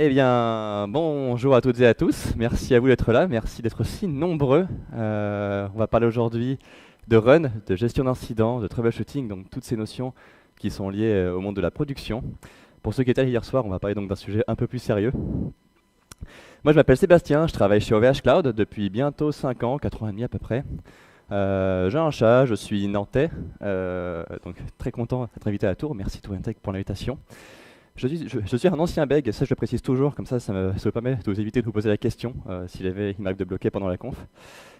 Eh bien, bonjour à toutes et à tous. Merci à vous d'être là. Merci d'être si nombreux. On va parler aujourd'hui de run, de gestion d'incidents, de troubleshooting, donc toutes ces notions qui sont liées au monde de la production. Pour ceux qui étaient là hier soir, on va parler donc d'un sujet un peu plus sérieux. Moi, je m'appelle Sébastien, je travaille chez OVH Cloud depuis bientôt 5 ans, 4 ans et demi à peu près. J'ai un chat, je suis nantais, donc très content d'être invité à la tour. Merci Touentech pour l'invitation. Je suis un ancien bègue, et ça je le précise toujours, comme ça me permet de vous éviter de vous poser la question s'il m'arrive de bloquer pendant la conf.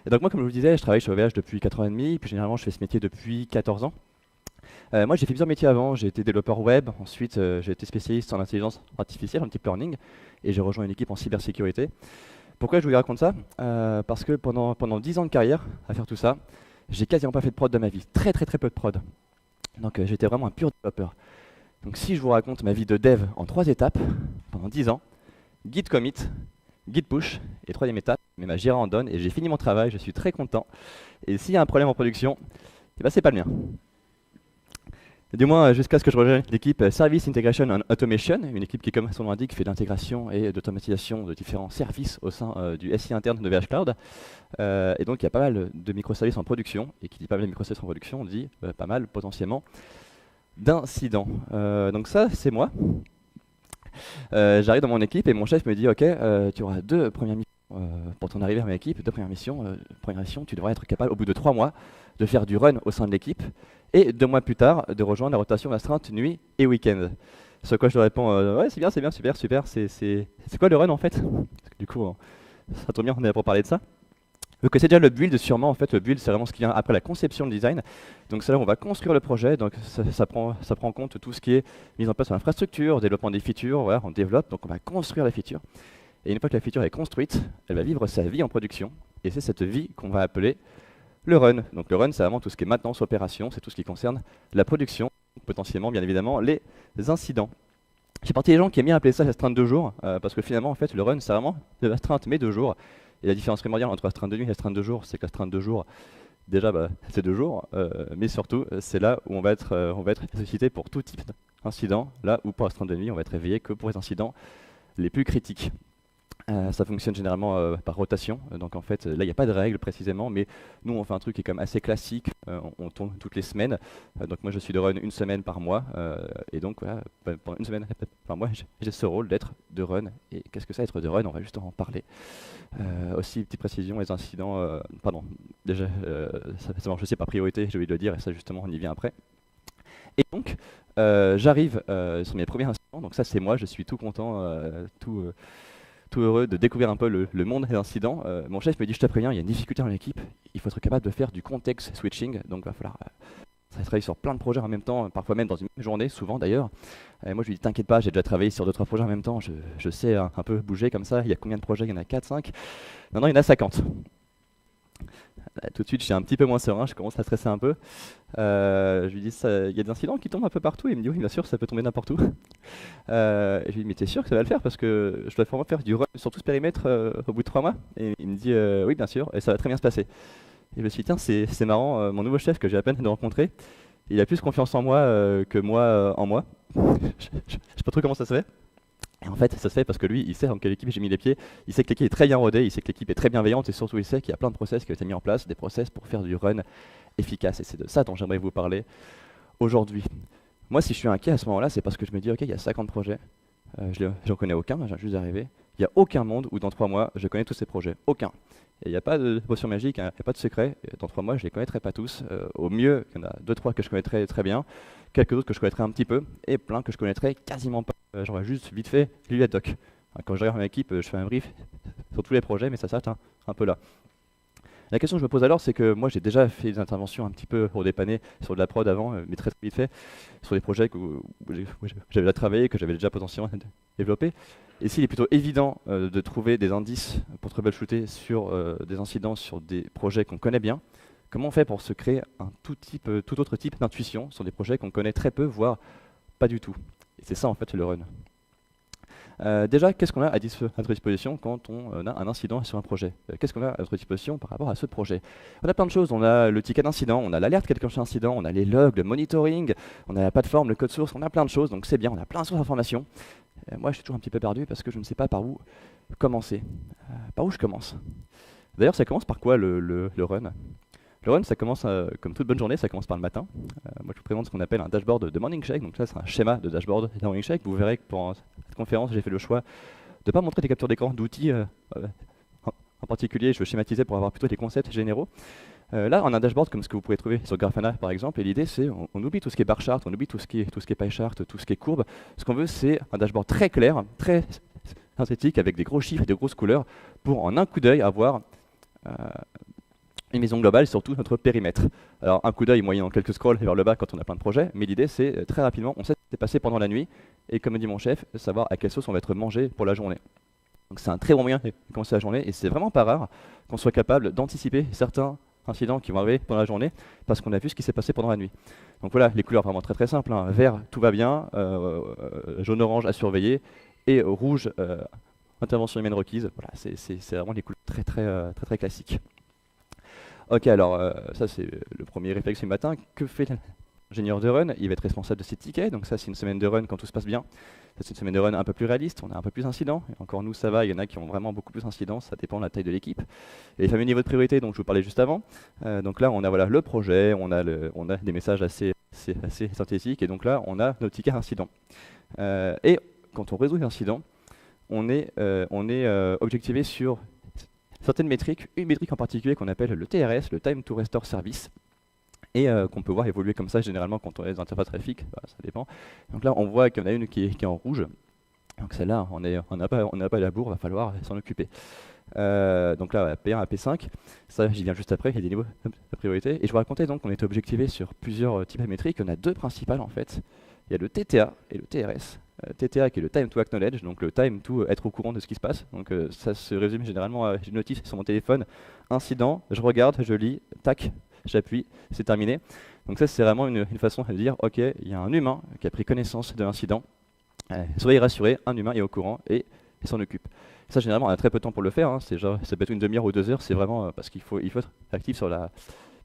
Et donc moi, comme je vous le disais, je travaille chez OVH depuis 4 ans et demi, puis généralement je fais ce métier depuis 14 ans. Moi j'ai fait plusieurs métiers avant, j'ai été développeur web, ensuite j'ai été spécialiste en intelligence artificielle, en deep learning, et j'ai rejoint une équipe en cybersécurité. Pourquoi je vous raconte ça? Parce que pendant 10 ans de carrière à faire tout ça, j'ai quasiment pas fait de prod de ma vie, très très très peu de prod. Donc j'étais vraiment un pur développeur. Donc si je vous raconte ma vie de dev en 3 étapes, pendant 10 ans, git commit, git push, et troisième étape, mais ma Jira en donne, et j'ai fini mon travail, je suis très content. Et s'il y a un problème en production, eh ben c'est pas le mien. Du moins jusqu'à ce que je rejoigne l'équipe Service Integration and Automation, une équipe qui, comme son nom l'indique, fait d'intégration et d'automatisation de différents services au sein du SI interne de VH Cloud. Et donc il y a pas mal de microservices en production, et qui dit pas mal de microservices en production, dit pas mal potentiellement d'incidents. Donc ça, c'est moi. J'arrive dans mon équipe et mon chef me dit ok, tu auras 2 premières missions pour ton arrivée à mon équipe. 2 premières missions. Première mission, tu devras être capable au bout de 3 mois de faire du run au sein de l'équipe et 2 mois plus tard de rejoindre la rotation astreinte nuit et week-end. Ce quoi je lui réponds ouais, c'est bien, super, c'est quoi le run en fait? Parce que du coup, ça tombe bien, on est là pour parler de ça. Vous connaissez déjà le build sûrement. En fait, le build c'est vraiment ce qui vient après la conception, le design. Donc c'est là où on va construire le projet, donc ça prend en compte tout ce qui est mise en place sur l'infrastructure, développement des features, voilà, on développe, donc on va construire la feature. Et une fois que la feature est construite, elle va vivre sa vie en production, et c'est cette vie qu'on va appeler le run. Donc le run c'est vraiment tout ce qui est maintenance, opération, c'est tout ce qui concerne la production, potentiellement bien évidemment les incidents. J'ai partie des gens qui aiment bien appeler ça l'astreinte de jour, parce que finalement en fait le run c'est vraiment de l'astreinte mais 2 jours. Et la différence primordiale entre astreinte de nuit et astreinte de jour, c'est que l'astreinte de jour, déjà c'est 2 jours, mais surtout c'est là où on va être sollicité pour tout type d'incident, là où pour astreinte de nuit on va être réveillé que pour les incidents les plus critiques. Ça fonctionne généralement par rotation, donc en fait là il n'y a pas de règle précisément, mais nous on fait un truc qui est quand même assez classique, on tourne toutes les semaines, donc moi je suis de run une semaine par mois, et donc voilà, pendant une semaine par mois j'ai ce rôle d'être de run, et qu'est-ce que ça être de run? On va justement en parler. Aussi, petite précision, les incidents, pardon, déjà ça marche aussi par priorité, j'ai oublié de le dire, et ça justement on y vient après. Et donc j'arrive sur mes premiers incidents, donc ça c'est moi, je suis tout content, tout heureux de découvrir un peu le monde des incidents. Mon chef me dit je te préviens, il y a une difficulté dans l'équipe, il faut être capable de faire du context switching, donc il va falloir travailler sur plein de projets en même temps, parfois même dans une même journée, souvent d'ailleurs. Moi je lui dis t'inquiète pas, j'ai déjà travaillé sur 2-3 projets en même temps, je sais un peu bouger comme ça. Il y a combien de projets? Il y en a 4, 5. Non, il y en a 50. Tout de suite, je suis un petit peu moins serein, je commence à stresser un peu. Je lui dis, il y a des incidents qui tombent un peu partout. Il me dit, oui, bien sûr, ça peut tomber n'importe où. Et je lui dis, mais t'es sûr que ça va le faire? Parce que je dois vraiment faire du run sur tout ce périmètre au bout de 3 mois. Et il me dit, oui, bien sûr, et ça va très bien se passer. Et je me suis dit, tiens, c'est marrant, mon nouveau chef que j'ai à peine de rencontrer, il a plus confiance en moi que moi en moi. Je sais pas trop comment ça se fait. Et en fait, ça se fait parce que lui, il sait dans quelle équipe j'ai mis les pieds, il sait que l'équipe est très bien rodée, il sait que l'équipe est très bienveillante, et surtout il sait qu'il y a plein de process qui ont été mis en place, des process pour faire du run efficace. Et c'est de ça dont j'aimerais vous parler aujourd'hui. Moi, si je suis inquiet à ce moment-là, c'est parce que je me dis, ok, il y a 50 projets, j'en connais aucun, j'ai juste d'arriver. Il n'y a aucun monde où dans 3 mois, je connais tous ces projets. Aucun. Et il n'y a pas de potion magique, il n'y a pas de secret. Et dans 3 mois, je ne les connaîtrai pas tous. Au mieux, il y en a 2-3 que je connaîtrai très bien, quelques autres que je connaîtrai un petit peu, et plein que je connaîtrai quasiment pas. J'aurais juste vite fait lu la doc. Quand j'arrive à mon équipe, je fais un brief sur tous les projets, mais ça s'arrête un peu là. La question que je me pose alors, c'est que moi j'ai déjà fait des interventions un petit peu pour dépanner sur de la prod avant, mais très vite fait, sur des projets où j'avais déjà travaillé, que j'avais déjà potentiellement développé. Et s'il est plutôt évident de trouver des indices pour troubleshooter sur des incidents, sur des projets qu'on connaît bien, comment on fait pour se créer un tout autre type d'intuition sur des projets qu'on connaît très peu, voire pas du tout? Et c'est ça en fait le run. Déjà, qu'est-ce qu'on a à notre disposition quand on a un incident sur un projet? Qu'est-ce qu'on a à notre disposition par rapport à ce projet? On a plein de choses, on a le ticket d'incident, on a l'alerte quelqu'un sur incident, on a les logs, le monitoring, on a la plateforme, le code source, on a plein de choses, donc c'est bien, on a plein de sources d'informations. Moi, je suis toujours un petit peu perdu parce que je ne sais pas par où commencer. Par où je commence? D'ailleurs, ça commence par quoi le run? Le run, ça commence, comme toute bonne journée, ça commence par le matin. Moi, je vous présente ce qu'on appelle un dashboard de Morning Shake. Donc ça, c'est un schéma de dashboard de Morning Shake. Vous verrez que pendant cette conférence, j'ai fait le choix de ne pas montrer des captures d'écran d'outils en particulier. Je veux schématiser pour avoir plutôt des concepts généraux. Là, on a un dashboard comme ce que vous pouvez trouver sur Grafana, par exemple. Et l'idée, c'est on oublie tout ce qui est bar chart, on oublie tout ce qui est pie chart, tout ce qui est courbe. Ce qu'on veut, c'est un dashboard très clair, très synthétique, avec des gros chiffres et de grosses couleurs, pour en un coup d'œil avoir une vision globale sur tout notre périmètre. Alors un coup d'œil moyen en quelques scrolls vers le bas quand on a plein de projets, mais l'idée c'est très rapidement, on sait ce qui s'est passé pendant la nuit, et comme dit mon chef, savoir à quelle sauce on va être mangé pour la journée. Donc c'est un très bon moyen de commencer la journée, et c'est vraiment pas rare qu'on soit capable d'anticiper certains incidents qui vont arriver pendant la journée, parce qu'on a vu ce qui s'est passé pendant la nuit. Donc voilà, les couleurs vraiment très très simples, hein. Vert, tout va bien, jaune-orange à surveiller, et rouge, intervention humaine requise. Voilà, c'est vraiment des couleurs très classiques. Ok, alors ça c'est le premier réflexe du matin. Que fait l'ingénieur de run? Il va être responsable de ses tickets, donc ça c'est une semaine de run quand tout se passe bien. Ça c'est une semaine de run un peu plus réaliste, on a un peu plus d'incidents. Et encore nous ça va, il y en a qui ont vraiment beaucoup plus d'incidents, ça dépend de la taille de l'équipe. Et les fameux niveaux de priorité dont je vous parlais juste avant. Donc là on a voilà, le projet, on a des messages assez synthétiques, et donc là on a nos tickets incidents. Et quand on résout l'incident, on est objectivé sur certaines métriques, une métrique en particulier qu'on appelle le TRS, le Time to Restore Service, et qu'on peut voir évoluer comme ça généralement quand on est dans l'interface graphique, bah, ça dépend. Donc là on voit qu'il y en a une qui est en rouge, donc celle-là on n'a pas à la bourre, il va falloir s'en occuper. Donc là P1 à P5, ça j'y viens juste après, il y a des niveaux de priorité, et je vous racontais donc qu'on était objectivé sur plusieurs types de métriques, il y en a deux principales en fait, il y a le TTA et le TRS. TTA qui est le time to acknowledge, donc le time to être au courant de ce qui se passe. Donc ça se résume généralement à une notif sur mon téléphone, incident, je regarde, je lis, tac, j'appuie, c'est terminé. Donc ça c'est vraiment une façon de dire, ok, il y a un humain qui a pris connaissance de l'incident, soyez rassurés, un humain est au courant et il s'en occupe. Ça généralement on a très peu de temps pour le faire, hein. Ça peut être une demi-heure ou 2 heures, c'est vraiment parce qu'il faut être actif sur la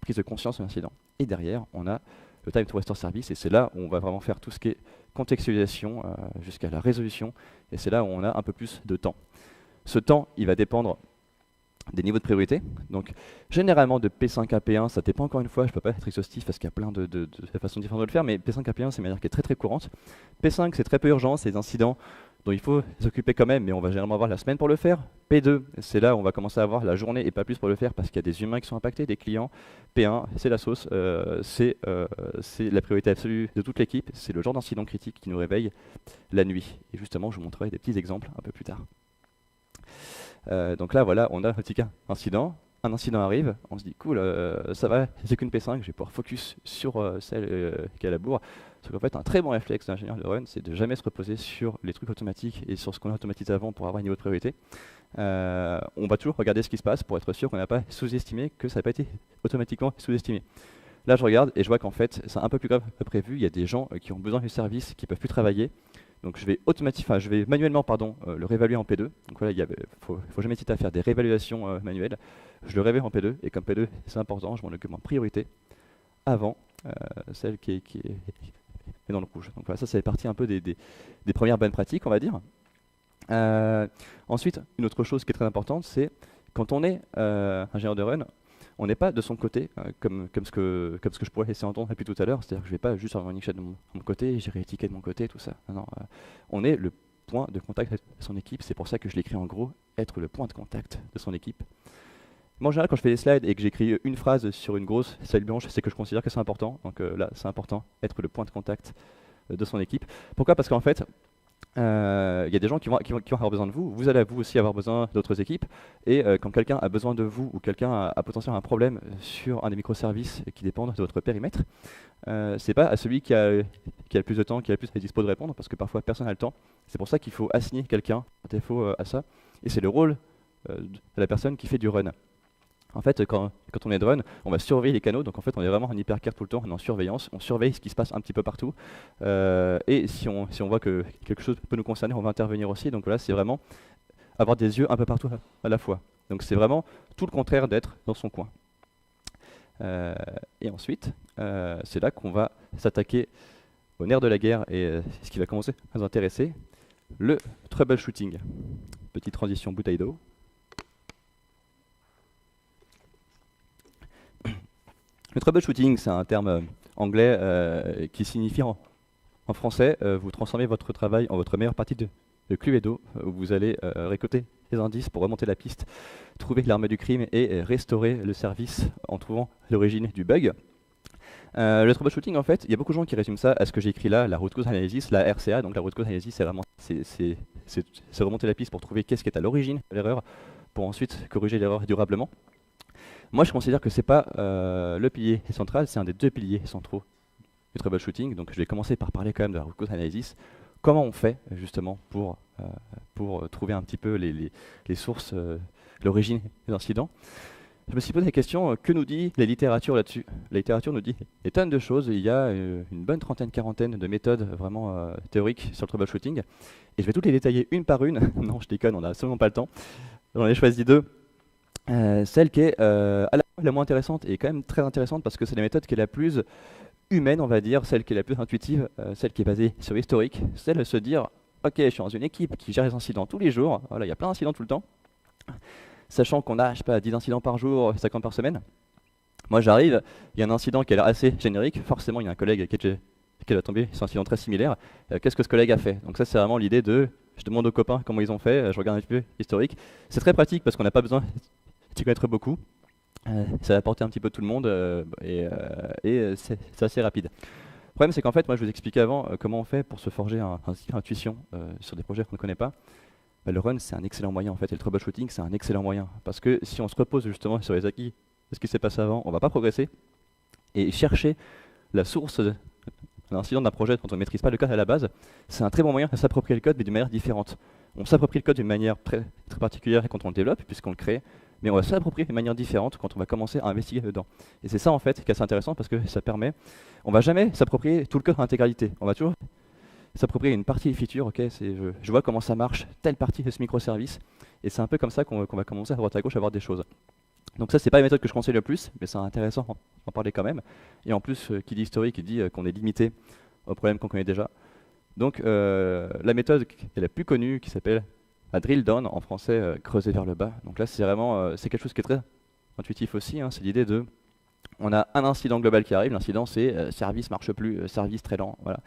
prise de conscience de l'incident. Et derrière on a le time to restore service, et c'est là où on va vraiment faire tout ce qui est contextualisation jusqu'à la résolution, et c'est là où on a un peu plus de temps. Ce temps, il va dépendre des niveaux de priorité, donc généralement de P5 à P1, ça dépend encore une fois, je ne peux pas être exhaustif parce qu'il y a plein de façons différentes de le faire, mais P5 à P1 c'est une manière qui est très courante. P5 c'est très peu urgent, c'est des incidents dont il faut s'occuper quand même, mais on va généralement avoir la semaine pour le faire. P2, c'est là où on va commencer à avoir la journée et pas plus pour le faire parce qu'il y a des humains qui sont impactés, des clients. P1, c'est la sauce, c'est la priorité absolue de toute l'équipe, c'est le genre d'incident critique qui nous réveille la nuit. Et justement, je vous montrerai des petits exemples un peu plus tard. Donc là, voilà, on a un petit cas incident. Un incident arrive, on se dit cool, ça va, c'est qu'une P5, je vais pouvoir focus sur celle qui est à la bourre. Sauf qu'en fait, un très bon réflexe d'ingénieur de run, c'est de jamais se reposer sur les trucs automatiques et sur ce qu'on a automatisé avant pour avoir un niveau de priorité. On va toujours regarder ce qui se passe pour être sûr qu'on n'a pas sous-estimé, que ça n'a pas été automatiquement sous-estimé. Là, je regarde et je vois qu'en fait, c'est un peu plus grave que prévu. Il y a des gens qui ont besoin du service, qui ne peuvent plus travailler. Donc je vais manuellement le réévaluer en P2. Donc voilà, il faut jamais hésiter à faire des réévaluations manuelles. Je le réévalue en P2, et comme P2 c'est important, je m'en occupe en priorité avant celle qui est dans le rouge. Donc voilà, ça c'est partie un peu des premières bonnes pratiques, on va dire. Ensuite, une autre chose qui est très importante, c'est quand on est ingénieur de run, on n'est pas de son côté, comme ce que je pourrais laisser entendre depuis tout à l'heure, c'est-à-dire que je ne vais pas juste avoir une échelle de mon côté, gérer les tickets de mon côté, tout ça. Non, on est le point de contact de son équipe, c'est pour ça que je l'écris en gros, être le point de contact de son équipe. Moi en général quand je fais des slides et que j'écris une phrase sur une grosse slide blanche, c'est que je considère que c'est important, donc là c'est important, être le point de contact de son équipe. Pourquoi? Parce qu'en fait, il y a des gens qui vont avoir besoin de vous, vous allez vous aussi avoir besoin d'autres équipes, et quand quelqu'un a besoin de vous ou quelqu'un a potentiellement un problème sur un des microservices qui dépendent de votre périmètre, c'est pas à celui qui a le plus de temps, qui a le plus à dispo de répondre, parce que parfois personne n'a le temps. C'est pour ça qu'il faut assigner quelqu'un par défaut à ça, et c'est le rôle de la personne qui fait du run. En fait, quand on est de run, on va surveiller les canaux, donc en fait on est vraiment en hypercare tout le temps, on est en surveillance, on surveille ce qui se passe un petit peu partout, et si on voit que quelque chose peut nous concerner, on va intervenir aussi, donc voilà, c'est vraiment avoir des yeux un peu partout à la fois. Donc c'est vraiment tout le contraire d'être dans son coin. Et ensuite, c'est là qu'on va s'attaquer au nerf de la guerre, et ce qui va commencer à nous intéresser, le troubleshooting. Petite transition bouteille d'eau. Le troubleshooting, c'est un terme anglais qui signifie en français, vous transformez votre travail en votre meilleure partie de Cluedo, où vous allez récolter les indices pour remonter la piste, trouver l'arme du crime et restaurer le service en trouvant l'origine du bug. Le troubleshooting, en fait, il y a beaucoup de gens qui résument ça à ce que j'ai écrit là, la root cause analysis, la RCA. Donc la root cause analysis, c'est vraiment c'est remonter la piste pour trouver qu'est-ce qui est à l'origine de l'erreur, pour ensuite corriger l'erreur durablement. Moi, je considère que c'est pas le pilier central, c'est un des deux piliers centraux du troubleshooting. Donc je vais commencer par parler quand même de la root cause analysis. Comment on fait justement pour trouver un petit peu les sources, l'origine des incidents. Je me suis posé la question, que nous dit la littérature là-dessus? La littérature nous dit des tonnes de choses, il y a une bonne trentaine, quarantaine de méthodes vraiment théoriques sur le troubleshooting. Et je vais toutes les détailler une par une. Non, je déconne, on n'a absolument pas le temps. J'en ai choisi deux. Celle qui est à la fois la moins intéressante et quand même très intéressante parce que c'est la méthode qui est la plus humaine, on va dire, celle qui est la plus intuitive, celle qui est basée sur l'historique, celle de se dire, ok, je suis dans une équipe qui gère les incidents tous les jours, voilà, il y a plein d'incidents tout le temps, sachant qu'on a, je sais pas, 10 incidents par jour, 50 par semaine. Moi j'arrive, il y a un incident qui a l'air assez générique, forcément il y a un collègue qui va tomber sur un incident très similaire, qu'est-ce que ce collègue a fait? Donc ça c'est vraiment l'idée de, je demande aux copains comment ils ont fait, je regarde un petit peu l'historique. C'est très pratique parce qu'on n'a pas besoin d'y connaître beaucoup. Ça va apporter un petit peu tout le monde et c'est assez rapide. Le problème c'est qu'en fait, moi je vous expliquais avant comment on fait pour se forger un style d'intuition sur des projets qu'on ne connaît pas. Bah, le run c'est un excellent moyen en fait, et le troubleshooting c'est un excellent moyen. Parce que si on se repose justement sur les acquis de ce qui s'est passé avant, on ne va pas progresser. Et chercher la source d'un incident d'un projet dont on ne maîtrise pas le code à la base, c'est un très bon moyen de s'approprier le code mais d'une manière différente. On s'approprie le code d'une manière très particulière quand on le développe, puisqu'on le crée, mais on va s'approprier d'une manière différente quand on va commencer à investiguer dedans. Et c'est ça en fait qui est assez intéressant parce que ça permet, on va jamais s'approprier tout le code en intégralité, on va toujours s'approprier une partie des features, ok, je vois comment ça marche, telle partie de ce microservice, et c'est un peu comme ça qu'on va commencer à droite à gauche à voir des choses. Donc ça c'est pas la méthode que je conseille le plus, mais c'est intéressant d'en parler quand même, et en plus qui dit historique, il dit qu'on est limité aux problèmes qu'on connaît déjà. Donc la méthode qui est la plus connue, qui s'appelle à drill down, en français creuser vers le bas. Donc là c'est vraiment c'est quelque chose qui est très intuitif aussi, hein, c'est l'idée de on a un incident global qui arrive, l'incident c'est service marche plus, service très lent, voilà.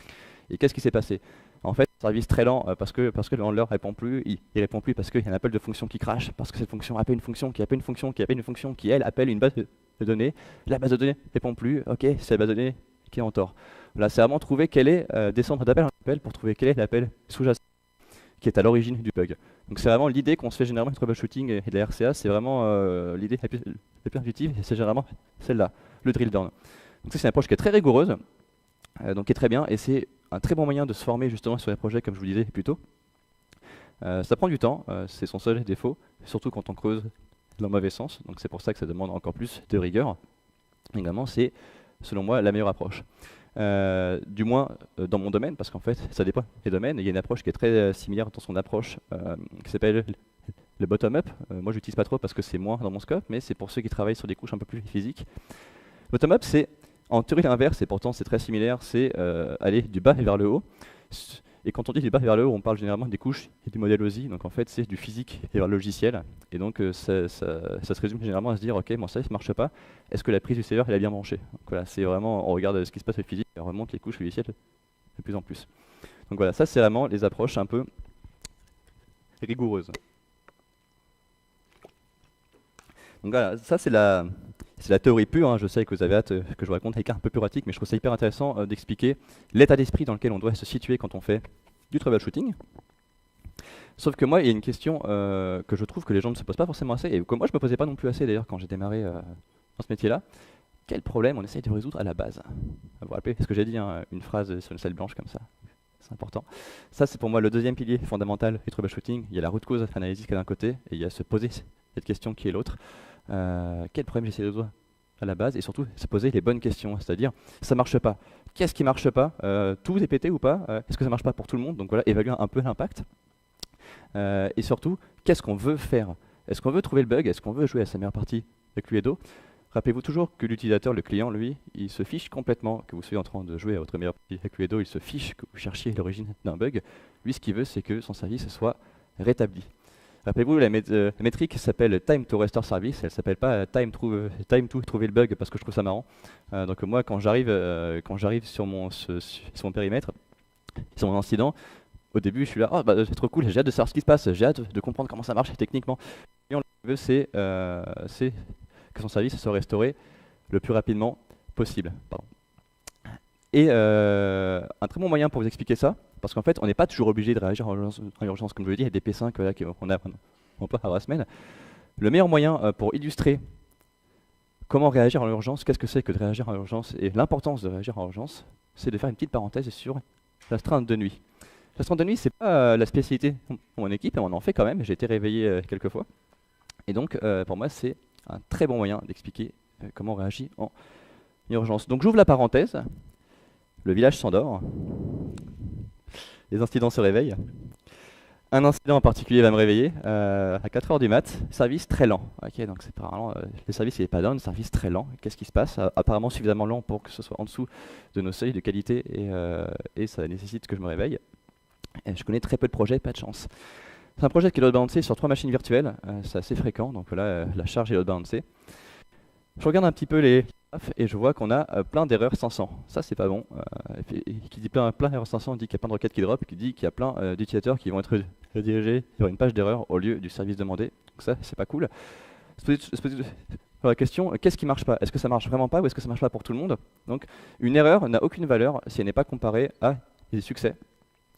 Et qu'est-ce qui s'est passé? En fait, service très lent parce que le handler répond plus, il répond plus parce qu'il y a un appel de fonction qui crache, parce que cette fonction appelle une fonction qui appelle une fonction qui appelle une fonction qui elle appelle une base de données, la base de données répond plus, ok, c'est la base de données qui est en tort. Là c'est vraiment trouver quel est, descendre d'appel en appel pour trouver quel est l'appel sous-jacent qui est à l'origine du bug. Donc c'est vraiment l'idée qu'on se fait généralement du troubleshooting et de la RCA, c'est vraiment l'idée la plus intuitive, et c'est généralement celle-là, le drill down. Donc ça c'est une approche qui est très rigoureuse, donc qui est très bien, et c'est un très bon moyen de se former justement sur les projets comme je vous le disais plus tôt. Ça prend du temps, c'est son seul défaut, surtout quand on creuse dans le mauvais sens, donc c'est pour ça que ça demande encore plus de rigueur. Également c'est selon moi la meilleure approche. Du moins dans mon domaine, parce qu'en fait ça dépend des domaines, il y a une approche qui est très similaire dans son approche qui s'appelle le bottom-up. Moi j'utilise pas trop parce que c'est moins dans mon scope, mais c'est pour ceux qui travaillent sur des couches un peu plus physiques. Bottom-up c'est en théorie l'inverse, et pourtant c'est très similaire, c'est aller du bas vers le haut. Et quand on dit du bas vers le haut, on parle généralement des couches et du modèle OSI, donc en fait c'est du physique et vers le logiciel. Et donc ça se résume généralement à se dire, ok, bon ça ne marche pas, est-ce que la prise du serveur elle est bien branchée? Donc voilà, c'est vraiment, on regarde ce qui se passe au physique, et on remonte les couches logicielles de plus en plus. Donc voilà, ça c'est vraiment les approches un peu rigoureuses. Donc voilà, ça c'est la théorie pure, hein. Je sais que vous avez hâte que je vous raconte avec un peu plus pratique, mais je trouve ça hyper intéressant d'expliquer l'état d'esprit dans lequel on doit se situer quand on fait du troubleshooting. Sauf que moi, il y a une question que je trouve que les gens ne se posent pas forcément assez, et que moi je me posais pas non plus assez d'ailleurs quand j'ai démarré dans ce métier-là. Quel problème on essaye de résoudre à la base? Vous vous rappelez ce que j'ai dit, hein, une phrase sur une salle blanche comme ça, c'est important. Ça c'est pour moi le deuxième pilier fondamental du troubleshooting. Il y a la root cause analysis qui est d'un côté, et il y a se poser cette question qui est l'autre. Quel problème j'essaie de résoudre à la base, et surtout se poser les bonnes questions, c'est-à-dire ça marche pas, qu'est-ce qui marche pas, tout est pété ou pas, est-ce que ça marche pas pour tout le monde, donc voilà, évaluer un peu l'impact, et surtout qu'est-ce qu'on veut faire, est-ce qu'on veut trouver le bug, est-ce qu'on veut jouer à sa meilleure partie de Cluedo, Rappelez-vous toujours que l'utilisateur, le client, lui, il se fiche complètement que vous soyez en train de jouer à votre meilleur partie avec Cluedo, il se fiche que vous cherchiez l'origine d'un bug. Lui, ce qu'il veut, c'est que son service soit rétabli. Rappelez-vous, la métrique s'appelle Time to Restore Service, elle s'appelle pas time to trouver le bug parce que je trouve ça marrant. Donc moi, quand j'arrive sur sur mon périmètre, sur mon incident, au début, je suis là, oh, bah, c'est trop cool, j'ai hâte de savoir ce qui se passe, j'ai hâte de comprendre comment ça marche techniquement. Et on veut, c'est que son service soit restauré le plus rapidement possible. Pardon. Et un très bon moyen pour vous expliquer ça, parce qu'en fait, on n'est pas toujours obligé de réagir en urgence, comme je vous l'ai dit, il y a des P5 là, qu'on peut avoir la semaine. Le meilleur moyen pour illustrer comment réagir en urgence, qu'est-ce que c'est que de réagir en urgence et l'importance de réagir en urgence, c'est de faire une petite parenthèse sur l'astreinte de nuit. L'astreinte de nuit, c'est pas la spécialité de mon équipe, mais on en fait quand même, j'ai été réveillé quelques fois. Et donc, pour moi, c'est un très bon moyen d'expliquer comment on réagit en urgence. Donc j'ouvre la parenthèse, le village s'endort, les incidents se réveillent. Un incident en particulier va me réveiller à 4 heures du mat, service très lent. Ok, donc c'est apparemment le service il n'est pas down, service très lent. Qu'est-ce qui se passe? Apparemment suffisamment lent pour que ce soit en dessous de nos seuils de qualité et ça nécessite que je me réveille. Et je connais très peu de projets, pas de chance. C'est un projet qui est load balancé sur 3 machines virtuelles, c'est assez fréquent, donc là la charge est load balancée. Je regarde un petit peu les graphes et je vois qu'on a plein d'erreurs 500. Ça c'est pas bon. Qui dit plein d'erreurs 500 dit qu'il y a plein de requêtes qui drop, qui dit qu'il y a plein d'utilisateurs qui vont être redirigés vers une page d'erreur au lieu du service demandé. Donc ça c'est pas cool. Se poser la question, qu'est-ce qui marche pas? Est-ce que ça marche vraiment pas ou est-ce que ça marche pas pour tout le monde? Donc une erreur n'a aucune valeur si elle n'est pas comparée à des succès.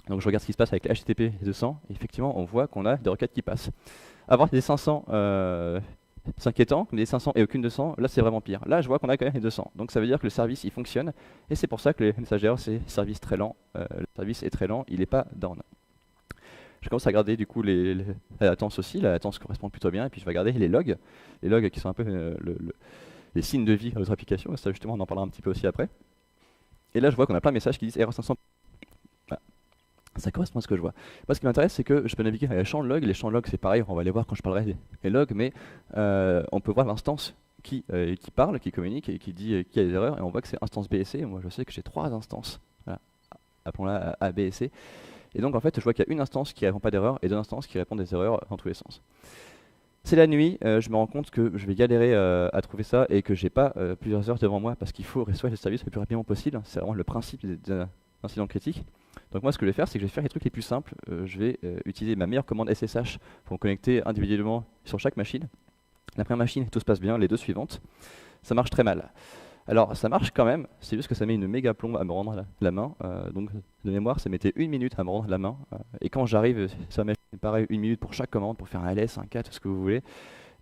Donc je regarde ce qui se passe avec les HTTP 200 et effectivement on voit qu'on a des requêtes qui passent. Avoir des 500 c'est inquiétant, mais des 500 et aucune 200, là c'est vraiment pire. Là je vois qu'on a quand même les 200, donc ça veut dire que le service il fonctionne et c'est pour ça que les messagers c'est service très lent, le service est très lent, il n'est pas down. Je commence à regarder du coup la latence aussi, la latence correspond plutôt bien et puis je vais regarder les logs qui sont un peu les signes de vie de votre application, ça justement on en parlera un petit peu aussi après. Et là je vois qu'on a plein de messages qui disent erreur 500. Ça correspond à ce que je vois. Moi, ce qui m'intéresse, c'est que je peux naviguer avec les champs de log. Les champs de log, c'est pareil, on va les voir quand je parlerai des logs, mais on peut voir l'instance qui parle, qui communique et qui dit qu'il y a des erreurs, et on voit que c'est instance BSC. Moi, je sais que j'ai 3 instances. Voilà. Appelons-la A, B et C. Et donc, en fait, je vois qu'il y a une instance qui ne répond pas d'erreur et 2 instances qui répondent des erreurs dans tous les sens. C'est la nuit, je me rends compte que je vais galérer à trouver ça et que j'ai pas plusieurs heures devant moi parce qu'il faut restaurer le service le plus rapidement possible. C'est vraiment le principe des incidents critiques. Donc moi ce que je vais faire, c'est que je vais faire les trucs les plus simples. Je vais utiliser ma meilleure commande SSH pour me connecter individuellement sur chaque machine. La première machine, tout se passe bien, les 2 suivantes, ça marche très mal. Alors ça marche quand même, c'est juste que ça met une méga plombe à me rendre la main. Donc de mémoire, ça mettait 1 minute à me rendre la main. Et quand j'arrive sur la machine, pareil, 1 minute pour chaque commande, pour faire un ls, un cat, ce que vous voulez.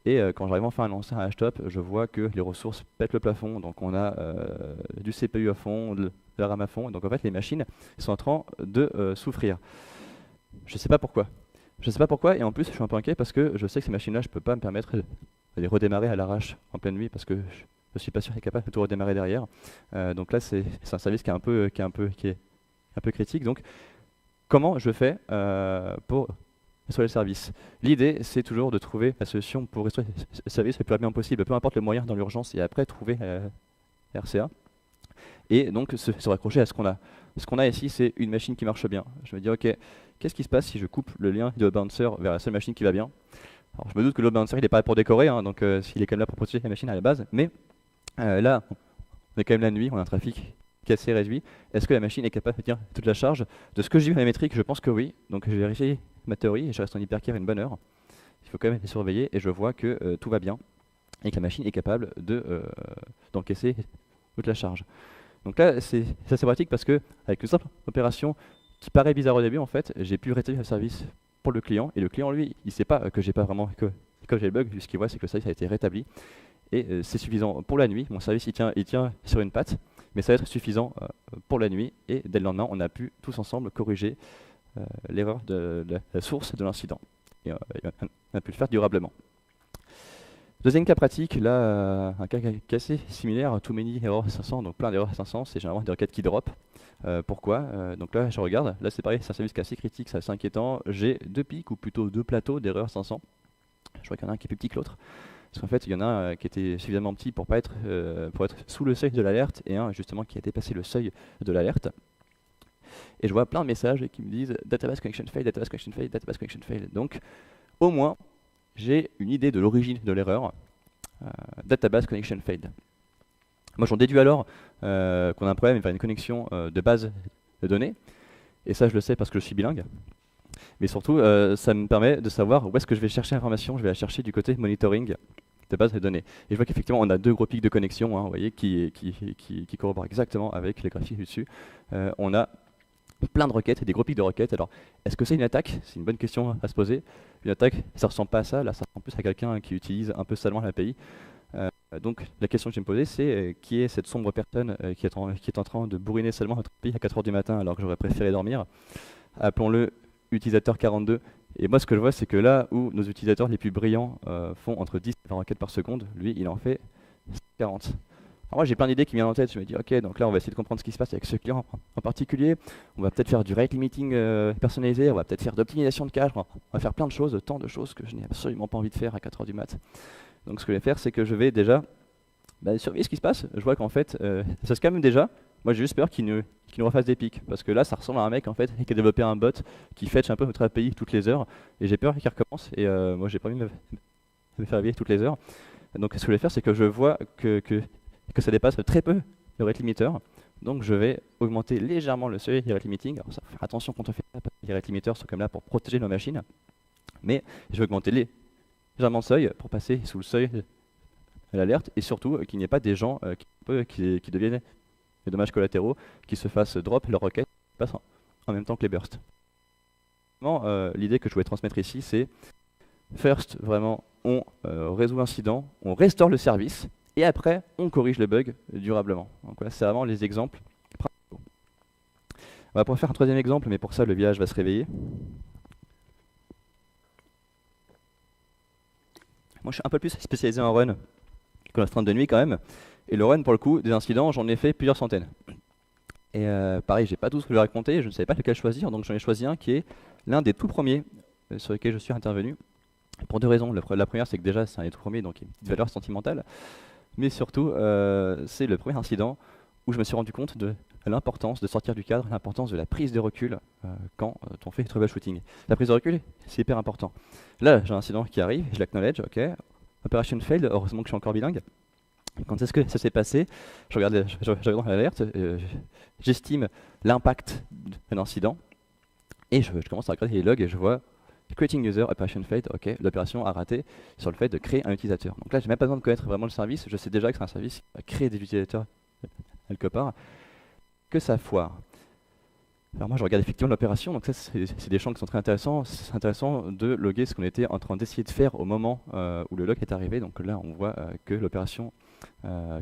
Et quand j'arrive enfin à lancer un hashtop, je vois que les ressources pètent le plafond. Donc on a du CPU à fond, de la RAM à fond. Donc en fait les machines sont en train de souffrir. Je sais pas pourquoi. Je sais pas pourquoi et en plus je suis un peu inquiet parce que je sais que ces machines-là, je peux pas me permettre de les redémarrer à l'arrache en pleine nuit parce que je suis pas sûr qu'elle est capable de tout redémarrer derrière. Donc là c'est un service qui est un peu critique. Donc comment je fais pour restaurer le service? L'idée, c'est toujours de trouver la solution pour restaurer le service le plus rapidement possible, peu importe le moyen dans l'urgence, et après trouver RCA. Et donc se raccrocher à ce qu'on a. Ce qu'on a ici, c'est une machine qui marche bien. Je me dis, ok, qu'est-ce qui se passe si je coupe le lien de load balancer vers la seule machine qui va bien? Alors je me doute que le load balancer, il n'est pas là pour décorer, hein, donc s'il est quand même là pour protéger la machine à la base, mais là, on est quand même la nuit, on a un trafic qui est assez réduit. Est-ce que la machine est capable de tenir toute la charge? De ce que j'ai vu à la métrique, je pense que oui. Donc je vais vérifier ma théorie et je reste en hypercare une bonne heure. Il faut quand même les surveiller et je vois que tout va bien et que la machine est capable d'encaisser toute la charge. Donc là, c'est assez pratique parce que avec une simple opération qui paraît bizarre au début, en fait, j'ai pu rétablir le service pour le client et le client, lui, il ne sait pas que j'ai pas vraiment que j'ai le bug. Ce qu'il voit, c'est que le service a été rétabli et c'est suffisant pour la nuit. Mon service, il tient sur une patte, mais ça va être suffisant pour la nuit et dès le lendemain, on a pu tous ensemble corriger l'erreur de la source de l'incident. Et on a pu le faire durablement. Deuxième cas pratique, là, un cas qui est assez similaire à Too Many Errors 500, donc plein d'erreurs 500, c'est généralement des requêtes qui drop. Pourquoi donc là, je regarde, là c'est pareil, c'est un service qui est assez critique, c'est assez inquiétant. J'ai 2 pics, ou plutôt 2 plateaux d'erreurs 500. Je vois qu'il y en a un qui est plus petit que l'autre. Parce qu'en fait, il y en a un qui était suffisamment petit pour être sous le seuil de l'alerte, et un justement qui a dépassé le seuil de l'alerte. Et je vois plein de messages qui me disent database connection failed, database connection failed, database connection failed. Donc, au moins, j'ai une idée de l'origine de l'erreur. Database connection failed. Moi, j'en déduis alors qu'on a un problème avec une connexion de base de données. Et ça, je le sais parce que je suis bilingue. Mais surtout, ça me permet de savoir où est-ce que je vais chercher l'information. Je vais la chercher du côté monitoring de base de données. Et je vois qu'effectivement, on a deux gros pics de connexion, hein, vous voyez, qui corroborent exactement avec les graphiques du dessus. On a plein de requêtes, des gros pics de requêtes. Alors, est-ce que c'est une attaque? C'est une bonne question à se poser. Une attaque, ça ressemble pas à ça. Là, ça ressemble plus à quelqu'un qui utilise un peu salement l'API. Donc, la question que je vais me poser, c'est qui est cette sombre personne qui est en train de bourriner seulement notre API à 4 h du matin alors que j'aurais préféré dormir? Appelons-le utilisateur 42. Et moi, ce que je vois, c'est que là où nos utilisateurs les plus brillants font entre 10 et 20 requêtes par seconde, lui, il en fait 40. Alors moi, j'ai plein d'idées qui me viennent en tête. Je me dis, ok, donc là, on va essayer de comprendre ce qui se passe avec ce client en particulier. On va peut-être faire du rate limiting personnalisé, on va peut-être faire d'optimisation de cache, on va faire plein de choses, tant de choses que je n'ai absolument pas envie de faire à 4 h du mat. Donc ce que je vais faire, c'est que je vais déjà surveiller ce qui se passe. Je vois qu'en fait, ça se calme déjà. Moi, j'ai juste peur qu'il nous refasse des pics. Parce que là, ça ressemble à un mec en fait, qui a développé un bot qui fetch un peu notre API toutes les heures. Et j'ai peur qu'il recommence. Et moi, j'ai pas envie de me faire réveiller toutes les heures. Donc ce que je vais faire, c'est que je vois que ça dépasse très peu le rate limiter. Donc je vais augmenter légèrement le seuil du rate limiting. Alors ça, faut faire attention quand on fait ça, parce que les rate limiters sont comme là pour protéger nos machines. Mais je vais augmenter légèrement le seuil pour passer sous le seuil de l'alerte. Et surtout, qu'il n'y ait pas des gens qui deviennent des dommages collatéraux, qui se fassent drop leur requête, qui passent en même temps que les bursts. L'idée que je voulais transmettre ici, c'est first, vraiment, on résout l'incident, on restaure le service, et après, on corrige le bug durablement. Donc voilà, c'est vraiment les exemples principaux. On va pouvoir faire un troisième exemple, mais pour ça, le village va se réveiller. Moi, je suis un peu plus spécialisé en run que l'astreinte de nuit quand même. Et le run, pour le coup, des incidents, j'en ai fait plusieurs centaines. Et pareil, j'ai pas tout ce que je vais raconter, je ne savais pas lequel choisir, donc j'en ai choisi un qui est l'un des tout premiers sur lesquels je suis intervenu. Pour deux raisons. La première, c'est que déjà, c'est un des tout premiers, donc il y a une petite valeur sentimentale. Mais surtout, c'est le premier incident où je me suis rendu compte de l'importance de sortir du cadre, l'importance de la prise de recul quand on fait du troubleshooting. La prise de recul, c'est hyper important. Là, j'ai un incident qui arrive, je l'acknowledge, ok. Operation failed, heureusement que je suis encore bilingue. Quand est-ce que ça s'est passé? Je regarde dans l'alerte, j'estime l'impact de l'incident, et je commence à regarder les logs et je vois creating user operation failed, ok, l'opération a raté sur le fait de créer un utilisateur. Donc là, j'ai même pas besoin de connaître vraiment le service, je sais déjà que c'est un service qui va créer des utilisateurs quelque part, que ça foire. Alors moi, je regarde effectivement l'opération, donc ça, c'est des champs qui sont très intéressants. C'est intéressant de loguer ce qu'on était en train d'essayer de faire au moment où le log est arrivé. Donc là, on voit que l'opération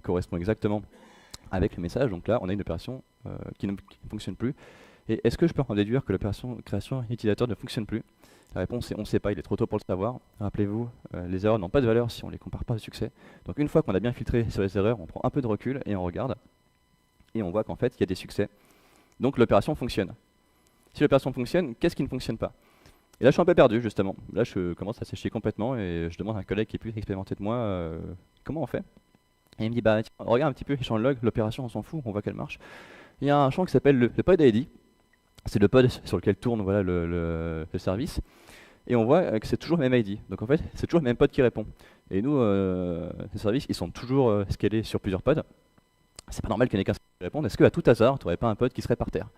correspond exactement avec le message. Donc là, on a une opération qui ne fonctionne plus. Et est-ce que je peux en déduire que l'opération création utilisateur ne fonctionne plus? La réponse est on ne sait pas, il est trop tôt pour le savoir. Rappelez-vous, les erreurs n'ont pas de valeur si on ne les compare pas au succès. Donc une fois qu'on a bien filtré sur les erreurs, on prend un peu de recul et on regarde. Et on voit qu'en fait, il y a des succès. Donc l'opération fonctionne. Si l'opération fonctionne, qu'est-ce qui ne fonctionne pas? Et là, je suis un peu perdu, justement. Là, je commence à sécher complètement et je demande à un collègue qui est plus expérimenté de moi comment on fait. Et il me dit, bah, tiens, regarde un petit peu les champs de log, l'opération, on s'en fout, on voit qu'elle marche. Il y a un champ qui s'appelle le pod ID. C'est le pod sur lequel tourne voilà, le service. Et on voit que c'est toujours le même ID. Donc en fait, c'est toujours le même pod qui répond. Et nous, les services, ils sont toujours scalés sur plusieurs pods. C'est pas normal qu'il n'y ait qu'un seul qui réponde. Est-ce qu'à tout hasard, tu n'aurais pas un pod qui serait par terre?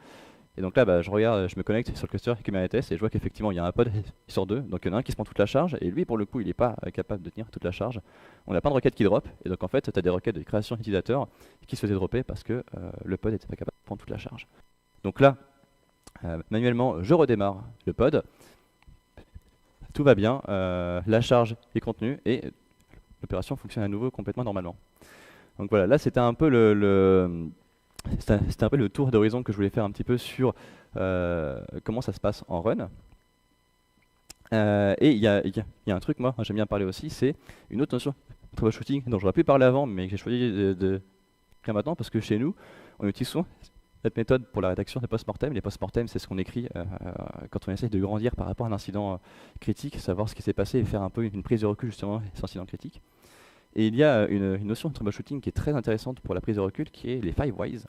Et donc là, bah, je regarde, je me connecte sur le cluster Kubernetes et je vois qu'effectivement, il y a un pod sur deux. Donc il y en a un qui se prend toute la charge. Et lui, pour le coup, il n'est pas capable de tenir toute la charge. On a plein de requêtes qui drop. Et donc en fait, tu as des requêtes de création d'utilisateurs qui se faisaient dropper parce que le pod n'était pas capable de prendre toute la charge. Donc là, manuellement, je redémarre le pod. Tout va bien. La charge est contenue et l'opération fonctionne à nouveau complètement normalement. Donc voilà, là c'était un peu c'était un peu le tour d'horizon que je voulais faire un petit peu sur comment ça se passe en run. Et il y a un truc, moi, j'aime bien parler aussi, c'est une autre notion de troubleshooting dont j'aurais pu parler avant, mais que j'ai choisi de créer maintenant, parce que chez nous, on utilise souvent cette méthode pour la rédaction des post-mortem. Les post-mortem, c'est ce qu'on écrit quand on essaie de grandir par rapport à un incident critique, savoir ce qui s'est passé et faire un peu une prise de recul justement sur cet incident critique. Et il y a une notion de troubleshooting qui est très intéressante pour la prise de recul, qui est les 5 whys.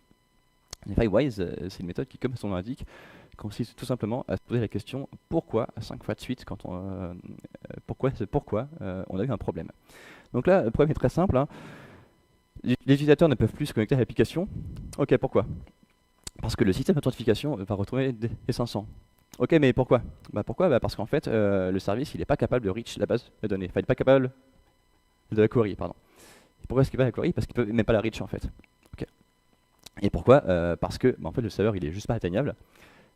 Les 5 whys, c'est une méthode qui, comme son nom l'indique, consiste tout simplement à se poser la question pourquoi 5 fois de suite quand pourquoi on a eu un problème. Donc là, le problème est très simple, hein. Les utilisateurs ne peuvent plus se connecter à l'application. Ok, pourquoi? Parce que le système d'authentification va retrouver des 500. Ok, mais pourquoi? Pourquoi? Parce qu'en fait, le service, il n'est pas capable de reach la base de données. Enfin, il n'est pas capable de la query, pardon. Et pourquoi est-ce qu'il va la query? Parce qu'il ne peut même pas la reach, en fait. Okay. Et pourquoi? Parce que en fait, le serveur, il est juste pas atteignable.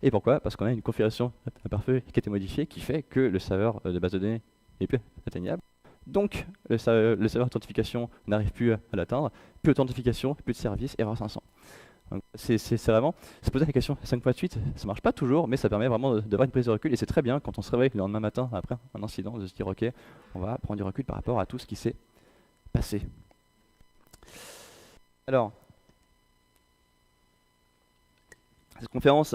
Et pourquoi? Parce qu'on a une configuration imparfaite qui a été modifiée, qui fait que le serveur de base de données est plus atteignable. Donc, le serveur d'authentification n'arrive plus à l'atteindre. Plus d'authentification, plus de service, erreur 500. C'est vraiment se poser la question 5 fois de suite, ça marche pas toujours, mais ça permet vraiment d'avoir une prise de recul, et c'est très bien quand on se réveille le lendemain matin après un incident de se dire ok, on va prendre du recul par rapport à tout ce qui s'est passé. Alors, cette conférence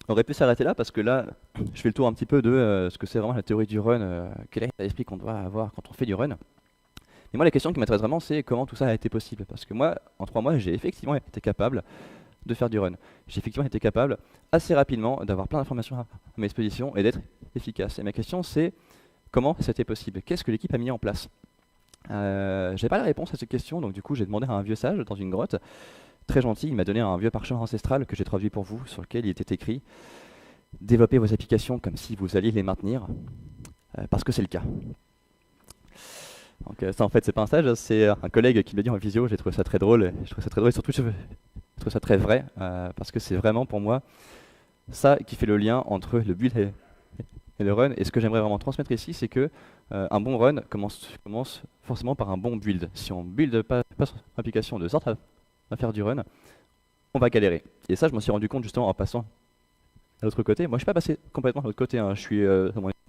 aurait pu s'arrêter là parce que là, je fais le tour un petit peu de ce que c'est vraiment la théorie du run, quel est l'état d'esprit qu'on doit avoir quand on fait du run. Mais moi, la question qui m'intéresse vraiment, c'est comment tout ça a été possible. Parce que moi, en 3 mois, j'ai effectivement été capable de faire du run. J'ai effectivement été capable, assez rapidement, d'avoir plein d'informations à ma disposition et d'être efficace. Et ma question, c'est comment c'était possible? Qu'est-ce que l'équipe a mis en place? J'ai pas la réponse à cette question, donc du coup, j'ai demandé à un vieux sage dans une grotte, très gentil, il m'a donné un vieux parchemin ancestral que j'ai traduit pour vous, sur lequel il était écrit « Développez vos applications comme si vous alliez les maintenir, parce que c'est le cas ». Donc ça en fait c'est pas un stage, c'est un collègue qui me l'a dit en visio, j'ai trouvé ça très drôle, je trouve ça très drôle et surtout je trouve ça très vrai, parce que c'est vraiment pour moi ça qui fait le lien entre le build et le run, et ce que j'aimerais vraiment transmettre ici, c'est que un bon run commence forcément par un bon build. Si on build pas son application de sorte à faire du run, on va galérer. Et ça je m'en suis rendu compte justement en passant à l'autre côté. Moi je suis pas passé complètement à l'autre côté, hein.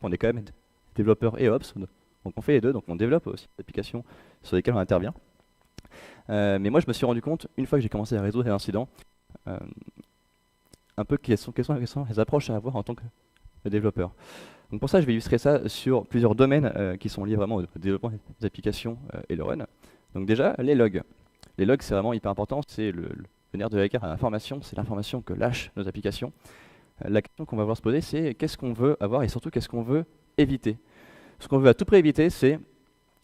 On est quand même développeur et ops, donc on fait les deux, donc on développe aussi des applications sur lesquelles on intervient. Mais moi je me suis rendu compte, une fois que j'ai commencé à résoudre les incidents, un peu quelles sont les approches à avoir en tant que développeur. Donc pour ça je vais illustrer ça sur plusieurs domaines qui sont liés vraiment au développement des applications et le run. Donc déjà les logs. Les logs c'est vraiment hyper important, c'est le nerf de la guerre à l'information, c'est l'information que lâchent nos applications. La question qu'on va vouloir se poser c'est qu'est-ce qu'on veut avoir et surtout qu'est-ce qu'on veut éviter. Ce qu'on veut à tout prix éviter, c'est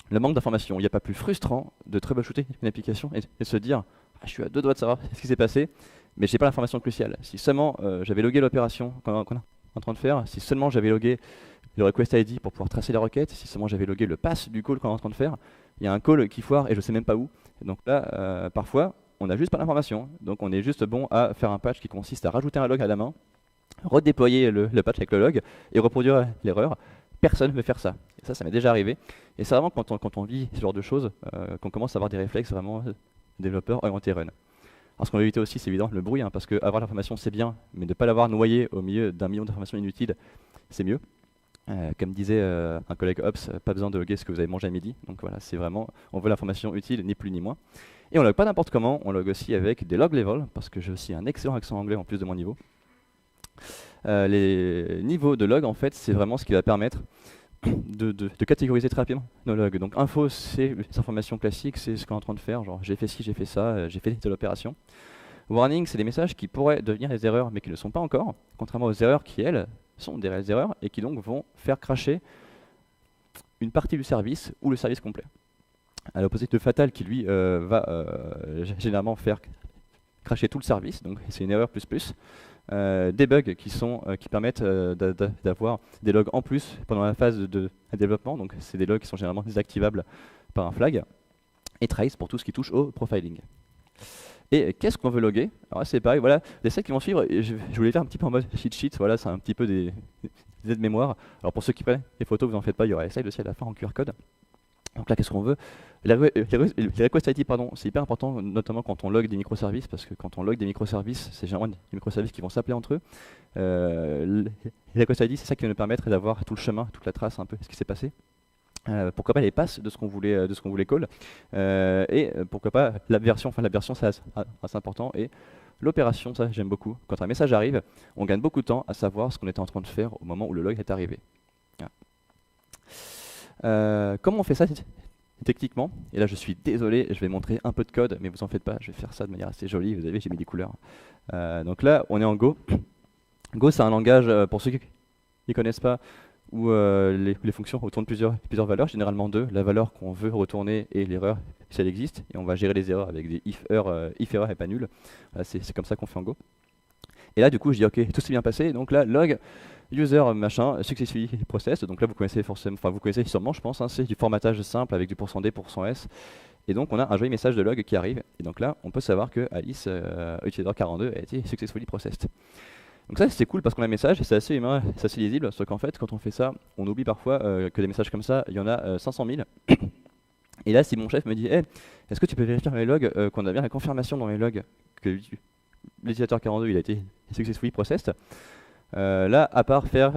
le manque d'informations. Il n'y a pas plus frustrant de troubleshooter une application et de se dire ah, je suis à 2 doigts de savoir ce qui s'est passé, mais j'ai pas l'information cruciale. Si seulement j'avais logué l'opération qu'on est en train de faire, si seulement j'avais logué le request ID pour pouvoir tracer la requête, si seulement j'avais logué le pass du call qu'on est en train de faire, il y a un call qui foire et je sais même pas où. Et donc là, parfois, on n'a juste pas l'information. Donc on est juste bon à faire un patch qui consiste à rajouter un log à la main, redéployer le patch avec le log et reproduire l'erreur. Personne ne veut faire ça. Et ça m'est déjà arrivé. Et c'est vraiment quand on vit ce genre de choses qu'on commence à avoir des réflexes vraiment développeurs orientés run. Alors ce qu'on veut éviter aussi, c'est évident, le bruit, hein, parce qu'avoir l'information c'est bien, mais ne pas l'avoir noyé au milieu d'un million d'informations inutiles, c'est mieux. Comme disait un collègue Ops, pas besoin de loguer ce que vous avez mangé à midi. Donc voilà, c'est vraiment, on veut l'information utile, ni plus ni moins. Et on log pas n'importe comment, on log aussi avec des log levels, parce que j'ai aussi un excellent accent anglais en plus de mon niveau. Les niveaux de log, en fait, c'est vraiment ce qui va permettre de catégoriser très rapidement nos logs. Donc info, c'est les informations classiques, c'est ce qu'on est en train de faire, genre j'ai fait ci, j'ai fait ça, j'ai fait telle opération. Warning, c'est des messages qui pourraient devenir des erreurs, mais qui ne le sont pas encore, contrairement aux erreurs qui, elles, sont des réelles erreurs, et qui donc vont faire crasher une partie du service ou le service complet. À l'opposé de Fatal, qui lui va généralement faire crasher tout le service, donc c'est une erreur plus. Des bugs qui permettent d'avoir des logs en plus pendant la phase de développement, donc c'est des logs qui sont généralement désactivables par un flag, et trace pour tout ce qui touche au profiling. Et qu'est-ce qu'on veut loguer? Alors là c'est pareil, voilà, les slides qui vont suivre, je voulais faire un petit peu en mode cheat sheet, voilà, c'est un petit peu des aides-mémoire. Alors pour ceux qui prennent les photos, vous en faites pas, il y aura les slides aussi à la fin en QR code. Donc là, qu'est-ce qu'on veut? Les request ID, pardon, c'est hyper important, notamment quand on log des microservices, parce que quand on log des microservices, c'est généralement des microservices qui vont s'appeler entre eux. Les request ID, c'est ça qui va nous permettre d'avoir tout le chemin, toute la trace, un peu, ce qui s'est passé. Pourquoi pas les passes de ce qu'on voulait call, et pourquoi pas la version, c'est assez important, et l'opération, ça j'aime beaucoup. Quand un message arrive, on gagne beaucoup de temps à savoir ce qu'on était en train de faire au moment où le log est arrivé. Comment on fait ça techniquement, et là je suis désolé, je vais montrer un peu de code, mais vous en faites pas, je vais faire ça de manière assez jolie, vous avez vu, j'ai mis des couleurs. Donc là, on est en Go. Go, c'est un langage, pour ceux qui ne connaissent pas, où les fonctions retournent plusieurs valeurs, généralement deux, la valeur qu'on veut retourner et l'erreur, si elle existe, et on va gérer les erreurs avec des if erreur et pas nul. Voilà, c'est comme ça qu'on fait en Go. Et là, du coup, je dis ok, tout s'est bien passé, donc là, log, user machin, successfully processed, donc là vous connaissez forcément, enfin vous connaissez sûrement je pense, hein, c'est du formatage simple avec du %d, %s, et donc on a un joli message de log qui arrive, et donc là on peut savoir que Alice, utilisateur 42, a été successfully processed. Donc ça c'est cool parce qu'on a un message, c'est assez humain, c'est assez lisible, sauf qu'en fait quand on fait ça, on oublie parfois que des messages comme ça, il y en a 500 000. Et là si mon chef me dit hey, est-ce que tu peux vérifier dans les logs qu'on a bien la confirmation dans les logs que l'utilisateur 42 il a été successfully processed, là, à part faire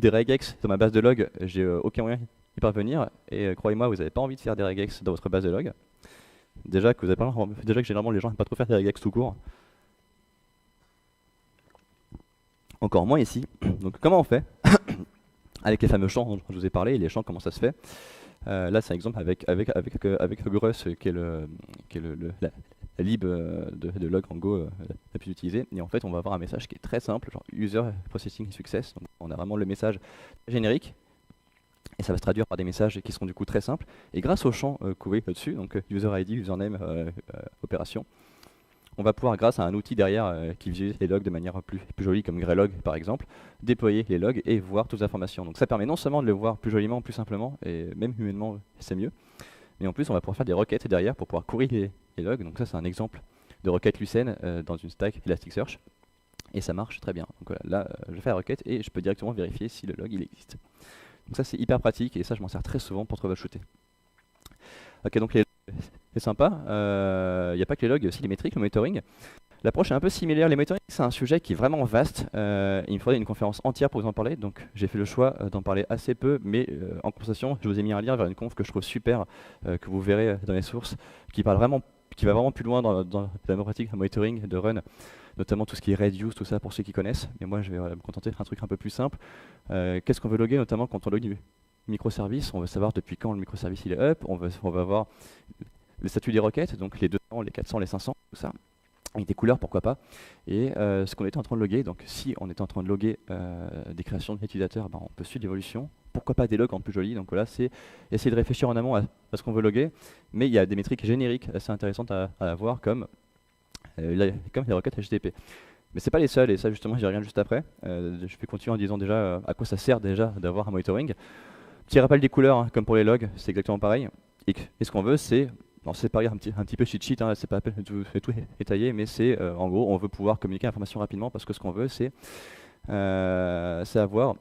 des regex dans ma base de log, j'ai aucun moyen d'y parvenir. Et croyez-moi, vous n'avez pas envie de faire des regex dans votre base de log. Déjà que généralement les gens n'aiment pas trop faire des regex tout court. Encore moins ici. Donc comment on fait avec les fameux champs dont je vous ai parlé, les champs, comment ça se fait. Là, c'est un exemple avec Grus, qui est la lib de log en Go la plus utilisée. Et en fait, on va avoir un message qui est très simple, genre user processing success. Donc, on a vraiment le message générique. Et ça va se traduire par des messages qui seront du coup très simples. Et grâce aux champs que vous voyez au-dessus, donc user ID, username, opération, on va pouvoir, grâce à un outil derrière qui visualise les logs de manière plus jolie, comme Greylog par exemple, déployer les logs et voir toutes les informations. Donc ça permet non seulement de les voir plus joliment, plus simplement, et même humainement c'est mieux, mais en plus on va pouvoir faire des requêtes derrière pour pouvoir courir les logs. Donc ça c'est un exemple de requête Lucene dans une stack Elasticsearch, et ça marche très bien. Donc voilà, là je fais la requête et je peux directement vérifier si le log il existe. Donc ça c'est hyper pratique et ça je m'en sers très souvent pour troubleshooter. Ok, donc c'est sympa. Il n'y a pas que les logs, il y a aussi les métriques, le monitoring. L'approche est un peu similaire. Les monitoring, c'est un sujet qui est vraiment vaste. Il me faudrait une conférence entière pour vous en parler. Donc j'ai fait le choix d'en parler assez peu, mais en conversation, je vous ai mis un lien vers une conf que je trouve super, que vous verrez dans les sources, qui va vraiment plus loin dans la pratique de monitoring, de run, notamment tout ce qui est reduce, tout ça pour ceux qui connaissent. Mais moi, je vais me contenter d'un truc un peu plus simple. Qu'est-ce qu'on veut loguer, notamment quand on log microservice? On veut savoir depuis quand le microservice il est up. On va avoir le statut des requêtes, donc les 200, les 400, les 500, tout ça. Avec des couleurs, pourquoi pas. Et ce qu'on était en train de loguer, donc si on était en train de loguer des créations d'utilisateurs, ben, on peut suivre l'évolution. Pourquoi pas des logs en plus jolis. Donc voilà, c'est essayer de réfléchir en amont à ce qu'on veut loguer. Mais il y a des métriques génériques assez intéressantes à avoir, comme les requêtes HTTP. Mais c'est pas les seuls, et ça justement j'y reviens juste après. Je vais continuer en disant déjà à quoi ça sert déjà d'avoir un monitoring. Petit rappel des couleurs, hein, comme pour les logs, c'est exactement pareil. Et ce qu'on veut, c'est séparer un petit peu cheat sheet, hein, c'est pas la peine de tout détailler, mais c'est en gros, on veut pouvoir communiquer l'information rapidement parce que ce qu'on veut, c'est avoir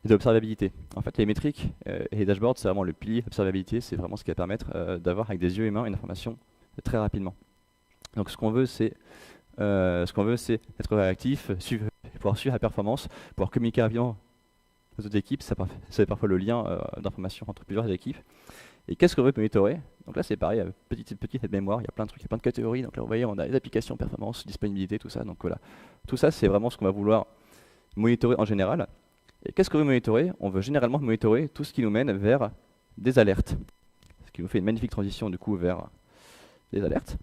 de l'observabilité. En fait, les métriques et les dashboards, c'est vraiment le pilier d'observabilité, c'est vraiment ce qui va permettre d'avoir avec des yeux humains une information très rapidement. Donc ce qu'on veut, c'est être réactif, pouvoir suivre la performance, pouvoir communiquer rapidement aux autres équipes, c'est parfois le lien d'information entre plusieurs équipes. Et qu'est-ce qu'on veut monitorer? Donc là c'est pareil, petite mémoire, il y a plein de trucs, il y a plein de catégories. Donc là vous voyez, on a les applications, performance, disponibilité, tout ça. Donc voilà, tout ça c'est vraiment ce qu'on va vouloir monitorer en général. Et qu'est-ce qu'on veut monitorer? On veut généralement monitorer tout ce qui nous mène vers des alertes. Ce qui nous fait une magnifique transition du coup vers des alertes.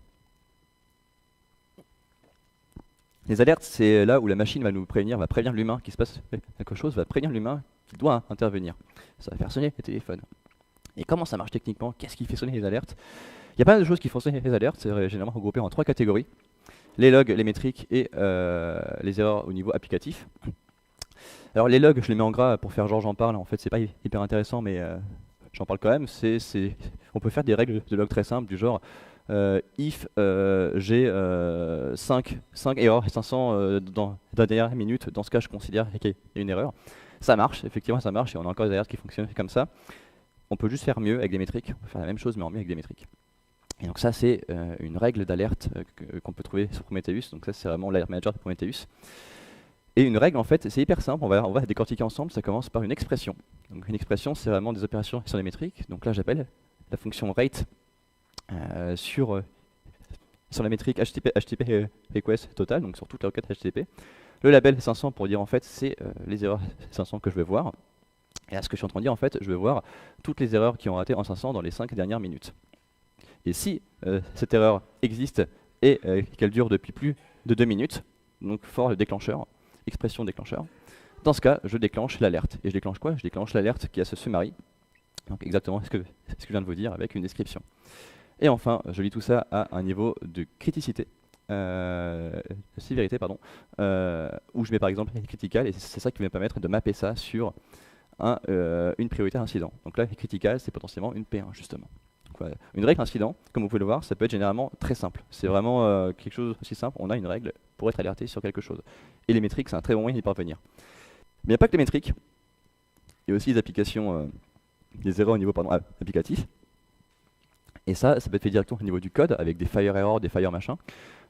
Les alertes, c'est là où la machine va nous prévenir, va prévenir l'humain qu'il se passe quelque chose, va prévenir l'humain qu'il doit intervenir. Ça va faire sonner les téléphones. Et comment ça marche techniquement? Qu'est-ce qui fait sonner les alertes? Il y a pas mal de choses qui font sonner les alertes, c'est généralement regroupé en 3 catégories. Les logs, les métriques et les erreurs au niveau applicatif. Alors les logs, je les mets en gras pour faire genre j'en parle, en fait c'est pas hyper intéressant mais j'en parle quand même. On peut faire des règles de log très simples du genre if j'ai 5 erreurs et 500 dans la dernière minute, dans ce cas je considère qu'il y a une erreur. Ça marche, effectivement ça marche et on a encore des alertes qui fonctionnent comme ça. On peut juste faire mieux avec des métriques, on peut faire la même chose mais en mieux avec des métriques. Et donc ça c'est une règle d'alerte qu'on peut trouver sur Prometheus, donc ça c'est vraiment l'alert manager de Prometheus. Et une règle en fait c'est hyper simple, on va la décortiquer ensemble, ça commence par une expression. Donc une expression c'est vraiment des opérations qui sont des métriques, donc là j'appelle la fonction rate sur la métrique HTTP request total, donc sur toute la requête HTTP. Le label 500 pour dire en fait c'est les erreurs 500 que je vais voir. Et à ce que je suis en train de dire, en fait, je vais voir toutes les erreurs qui ont raté en 500 dans les 5 dernières minutes. Et si cette erreur existe et qu'elle dure depuis plus de 2 minutes, donc for le déclencheur, expression déclencheur, dans ce cas, je déclenche l'alerte. Et je déclenche quoi? Je déclenche l'alerte qui a ce summary, donc exactement ce que je viens de vous dire avec une description. Et enfin, je lis tout ça à un niveau de criticité, sévérité, pardon, où je mets par exemple critical, et c'est ça qui va me permettre de mapper ça sur une priorité incident. Donc là, critical, c'est potentiellement une P1 justement. Donc, voilà. Une règle incident, comme vous pouvez le voir, ça peut être généralement très simple. C'est vraiment quelque chose aussi simple. On a une règle pour être alerté sur quelque chose. Et les métriques, c'est un très bon moyen d'y parvenir. Mais il n'y a pas que les métriques. Il y a aussi les applications, des erreurs au niveau applicatif. Et ça peut être fait directement au niveau du code avec des fire errors, des fire machins.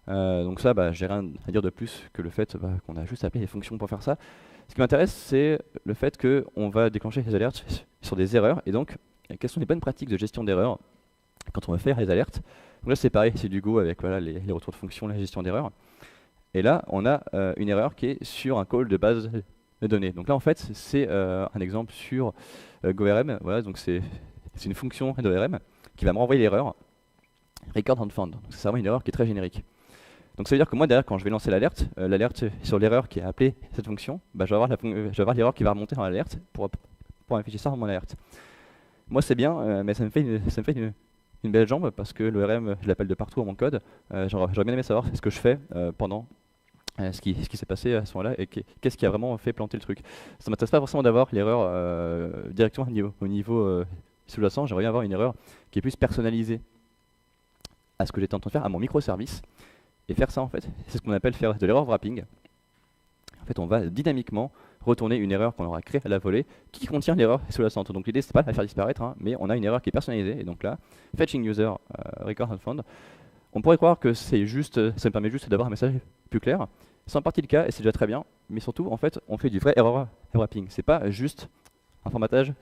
Donc ça, j'ai rien à dire de plus que le fait qu'on a juste appelé les fonctions pour faire ça. Ce qui m'intéresse, c'est le fait qu'on va déclencher les alertes sur des erreurs. Et donc, quelles sont les bonnes pratiques de gestion d'erreurs quand on va faire les alertes? Donc là, c'est pareil, c'est du Go avec voilà, les retours de fonction, la gestion d'erreurs. Et là, on a une erreur qui est sur un call de base de données. Donc là, en fait, c'est un exemple sur GoRM. Voilà, donc c'est une fonction d'ORM qui va me renvoyer l'erreur record unfound. Donc c'est vraiment une erreur qui est très générique. Donc ça veut dire que moi, derrière, quand je vais lancer l'alerte, l'alerte sur l'erreur qui a appelé cette fonction, je vais avoir l'erreur qui va remonter dans l'alerte pour afficher ça dans mon alerte. Moi, c'est bien, mais ça me fait une belle jambe parce que l'ORM, je l'appelle de partout dans mon code. J'aurais bien aimé savoir ce que je fais pendant ce qui s'est passé à ce moment-là et qu'est-ce qui a vraiment fait planter le truc. Ça ne m'intéresse pas forcément d'avoir l'erreur directement au niveau sous-jacent. J'aimerais bien avoir une erreur qui est plus personnalisée à ce que j'étais en train de faire, à mon microservice. Et faire ça, en fait, c'est ce qu'on appelle faire de l'error wrapping. En fait, on va dynamiquement retourner une erreur qu'on aura créée à la volée qui contient l'erreur sous-jacente. Donc l'idée, c'est pas de la faire disparaître, hein, mais on a une erreur qui est personnalisée. Et donc là, fetching user record unfound, on pourrait croire que c'est juste, ça me permet juste d'avoir un message plus clair. C'est en partie le cas et c'est déjà très bien. Mais surtout, en fait, on fait du vrai error wrapping. C'est pas juste un formatage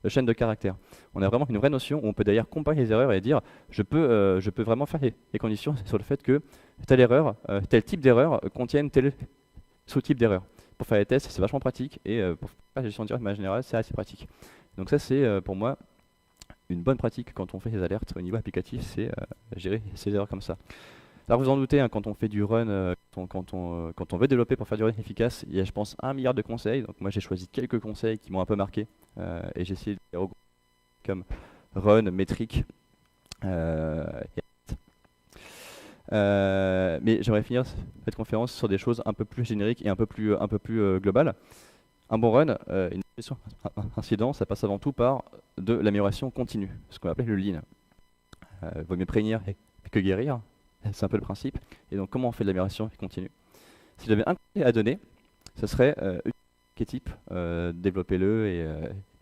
de chaîne de caractères. On a vraiment une vraie notion où on peut d'ailleurs comparer les erreurs et dire je peux vraiment faire les conditions sur le fait que telle erreur, tel type d'erreur contienne tel sous-type d'erreur. Pour faire les tests, c'est vachement pratique et pour faire la gestion directe de manière générale, c'est assez pratique. Donc ça, c'est pour moi une bonne pratique quand on fait les alertes au niveau applicatif, c'est gérer ces erreurs comme ça. Alors vous en doutez, hein, quand on fait du run, quand on veut développer pour faire du run efficace, il y a je pense 1 milliard de conseils. Donc moi j'ai choisi quelques conseils qui m'ont un peu marqué et j'ai essayé de les regrouper comme run, métrique. Mais j'aimerais finir cette conférence sur des choses un peu plus génériques et un peu plus globales. Un bon run, une gestion incident, ça passe avant tout par de l'amélioration continue, ce qu'on appelle le lean. Vaut mieux prévenir que guérir. C'est un peu le principe. Et donc, comment on fait de l'amélioration continue? Si j'avais un conseil à donner, ce serait une type, développez-le et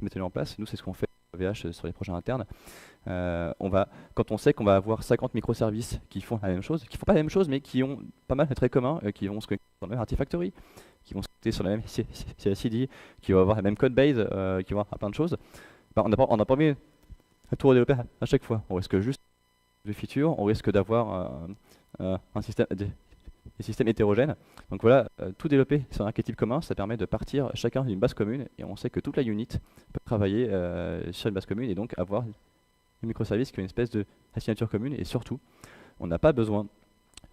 mettez-le en place. Nous, c'est ce qu'on fait au VH sur les projets internes. Quand on sait qu'on va avoir 50 microservices qui font la même chose, qui font pas la même chose, mais qui ont pas mal de traits communs, qui vont se connecter dans le même Artifactory, qui vont se connecter sur la même CI/CD, qui vont avoir la même code base, qui vont avoir plein de choses, on n'a pas envie de tout redévelopper à chaque fois. On risque juste de features, on risque d'avoir des systèmes hétérogènes. Donc voilà, tout développer sur un archétype commun, ça permet de partir chacun d'une base commune et on sait que toute la unit peut travailler sur une base commune et donc avoir un microservice qui a une espèce de signature commune et surtout, on n'a pas besoin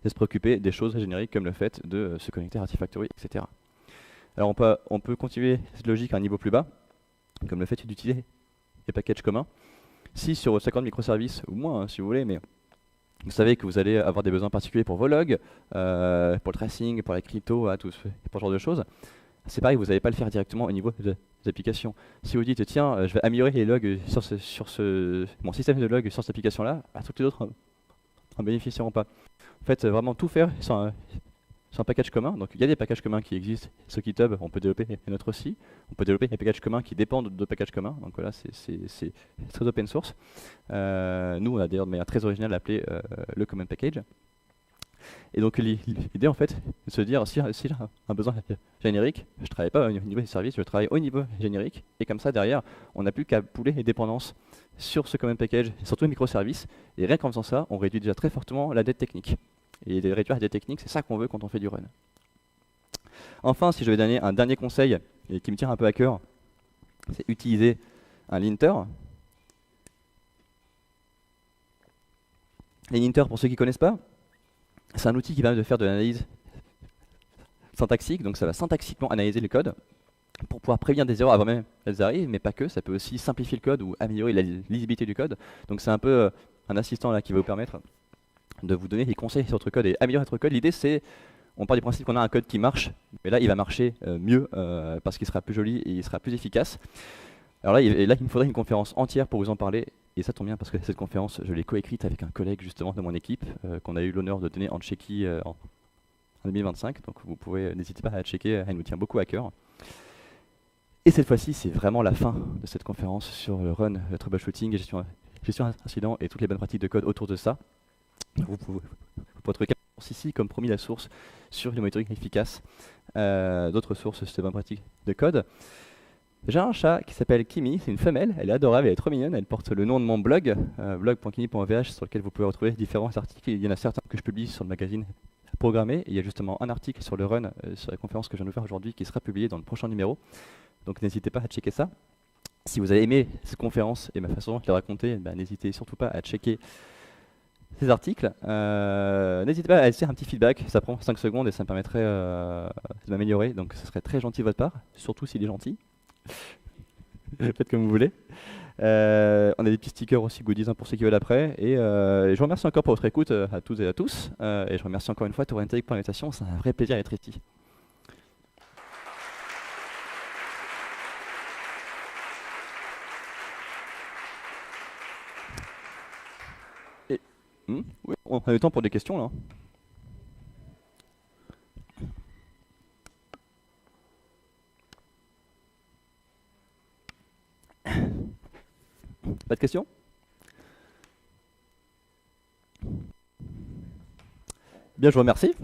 de se préoccuper des choses génériques comme le fait de se connecter à Artifactory, etc. Alors on peut continuer cette logique à un niveau plus bas, comme le fait d'utiliser des packages communs. Si sur 50 microservices, ou moins hein, si vous voulez, mais vous savez que vous allez avoir des besoins particuliers pour vos logs, pour le tracing, pour la crypto, pour ce genre de choses. C'est pareil, vous n'allez pas le faire directement au niveau des applications. Si vous dites, tiens, je vais améliorer les logs sur mon système de logs sur cette application-là, toutes les autres n'en bénéficieront pas. En fait, vraiment tout faire sur un package commun. Donc il y a des packages communs qui existent sur GitHub, on peut développer les nôtres aussi. On peut développer des packages communs qui dépendent de packages communs. Donc voilà, c'est très open source. Nous, on a d'ailleurs de manière très originale appelé le Common Package. Et donc l'idée en fait, c'est de se dire si j'ai un besoin générique, je ne travaille pas au niveau des services, je travaille au niveau générique. Et comme ça, derrière, on n'a plus qu'à pouler les dépendances sur ce Common Package, sur tous les microservices. Et rien qu'en faisant ça, on réduit déjà très fortement la dette technique. Et de réduire la dette technique, c'est ça qu'on veut quand on fait du run. Enfin, si je vais donner un dernier conseil qui me tient un peu à cœur, c'est utiliser un linter. Les linters, pour ceux qui ne connaissent pas, c'est un outil qui permet de faire de l'analyse syntaxique, donc ça va syntaxiquement analyser le code pour pouvoir prévenir des erreurs avant même qu'elles arrivent, mais pas que, ça peut aussi simplifier le code ou améliorer la lisibilité du code. Donc c'est un peu un assistant là qui va vous permettre de vous donner des conseils sur votre code et améliorer votre code. L'idée c'est, on part du principe qu'on a un code qui marche, mais là il va marcher mieux parce qu'il sera plus joli et il sera plus efficace. Alors là, il me faudrait une conférence entière pour vous en parler, et ça tombe bien parce que cette conférence, je l'ai coécrite avec un collègue justement de mon équipe, qu'on a eu l'honneur de donner en Tchéquie en 2025, donc vous pouvez, n'hésitez pas à la checker, elle nous tient beaucoup à cœur. Et cette fois-ci, c'est vraiment la fin de cette conférence sur le run, le troubleshooting, gestion d'incidents et toutes les bonnes pratiques de code autour de ça. Vous pouvez trouver quelques sources ici, comme promis la source sur le monitoring efficace, d'autres sources sur les bonnes pratiques de code. J'ai un chat qui s'appelle Kimi, c'est une femelle, elle est adorable, elle est trop mignonne, elle porte le nom de mon blog, blog.kimi.vh, sur lequel vous pouvez retrouver différents articles. Il y en a certains que je publie sur le magazine Programmé, et il y a justement un article sur le run, sur la conférence que je viens de faire aujourd'hui, qui sera publié dans le prochain numéro. Donc n'hésitez pas à checker ça. Si vous avez aimé cette conférence et ma façon de la raconter, n'hésitez surtout pas à checker ces articles. N'hésitez pas à laisser un petit feedback, ça prend 5 secondes et ça me permettrait de m'améliorer, donc ce serait très gentil de votre part, surtout s'il est gentil. Faites comme vous voulez. On a des petits stickers aussi, goodies pour ceux qui veulent après. Et je vous remercie encore pour votre écoute à toutes et à tous. Et je remercie encore une fois Tourentic pour l'invitation. C'est un vrai plaisir d'être ici. Et, oui, on a le temps pour des questions là. Pas de questions? Bien, je vous remercie.